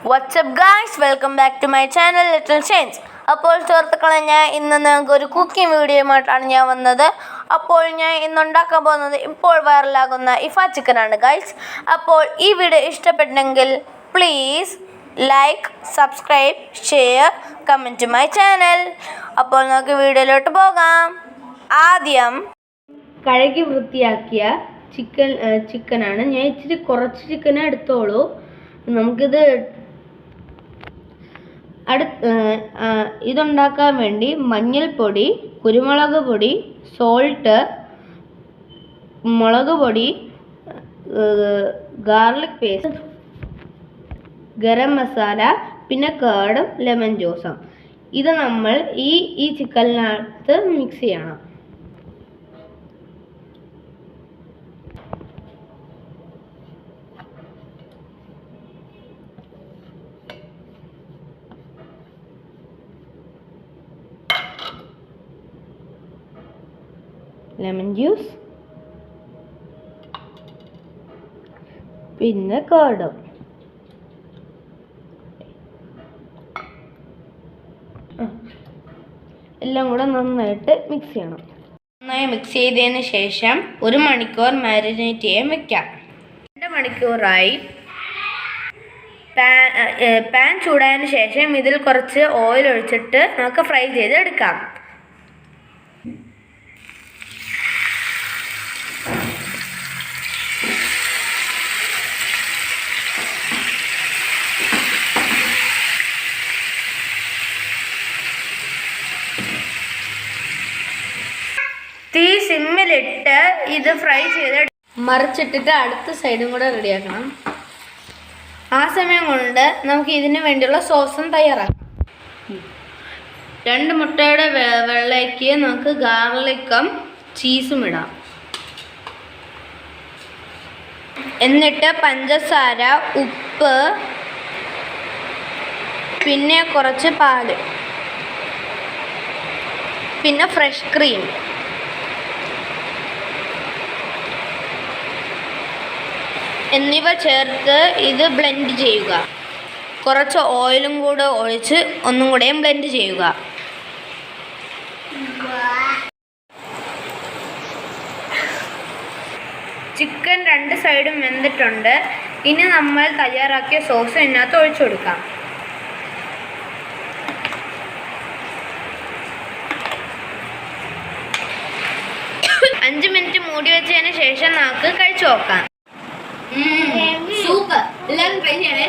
WhatsApp guys, welcome back to my channel little change. അപ്പോൾ സുഹൃത്തുക്കളെ, ഞാൻ ഇന്ന് നിങ്ങൾക്ക് ഒരു കുക്കിംഗ് വീഡിയോയുമായിട്ടാണ് ഞാൻ വന്നത്. അപ്പോൾ ഞാൻ ഇന്ന് ഉണ്ടാക്കാൻ പോകുന്നത് ഇപ്പോൾ വൈറലാകുന്ന ഇഫ ചിക്കനാണ് ഗായ്സ്. അപ്പോൾ ഈ വീഡിയോ ഇഷ്ടപ്പെട്ടെങ്കിൽ please like, subscribe, share, comment to my channel. അപ്പോൾ നമുക്ക് വീഡിയോയിലോട്ട് പോകാം. ആദ്യം കഴുകി വൃത്തിയാക്കിയ ചിക്കനാണ്. ഞാൻ ഇച്ചിരി കുറച്ച് ചിക്കനെ എടുത്തോളൂ. നമുക്കിത് ഇതുണ്ടാക്കാൻ വേണ്ടി മഞ്ഞൾപ്പൊടി, കുരുമുളക് പൊടി, സോൾട്ട്, മുളക് പൊടി, ഗാർലിക് പേസ്റ്റ്, ഗരം മസാല, പിന്നെ കേർഡും ലെമൺ ജ്യൂസും. ഇത് നമ്മൾ ഈ ചിക്കനിനകത്ത് മിക്സ് ചെയ്യണം. ലെമൺ ജ്യൂസ്, പിന്നെ കേർഡും. എല്ലാം കൂടെ നന്നായിട്ട് മിക്സ് ചെയ്യണം. നന്നായി മിക്സ് ചെയ്തതിന് ശേഷം 1 മണിക്കൂർ മാരിനേറ്റ് ചെയ്യാൻ വെക്കാം. 2 മണിക്കൂറായി. പാൻ ചൂടായതിന് ശേഷം ഇതിൽ കുറച്ച് ഓയിൽ ഒഴിച്ചിട്ട് നമുക്ക് ഫ്രൈ ചെയ്തെടുക്കാം. തീ സിമ്മിലിട്ട് ഇത് ഫ്രൈ ചെയ്ത് മറിച്ചിട്ടിട്ട് അടുത്ത സൈഡും കൂടെ റെഡിയാക്കണം. ആ സമയം കൊണ്ട് നമുക്ക് ഇതിന് വേണ്ടിയുള്ള സോസും തയ്യാറാക്കാം. 2 മുട്ടയുടെ വെള്ളയ്ക്ക് നമുക്ക് ഗാർലിക്കും ചീസും ഇടാം. എന്നിട്ട് പഞ്ചസാര, ഉപ്പ്, പിന്നെ കുറച്ച് പാല്, പിന്നെ ഫ്രഷ് ക്രീം എന്നിവ ചേർത്ത് ഇത് ബ്ലെൻഡ് ചെയ്യുക. കുറച്ച് ഓയിലും കൂടെ ഒഴിച്ച് ഒന്നും കൂടെയും ബ്ലെൻഡ് ചെയ്യുക. ചിക്കൻ 2 സൈഡും വെന്തിട്ടുണ്ട്. ഇനി നമ്മൾ തയ്യാറാക്കിയ സോസ് ഇതിനകത്ത് ഒഴിച്ചു കൊടുക്കാം. അഞ്ച് മിനിറ്റ് മൂടി വെച്ചതിന് ശേഷം നമുക്ക് കഴിച്ചു നോക്കാം. സൂപ്പർ. എല്ലാവരും ട്രൈ ചെയ്യണേ.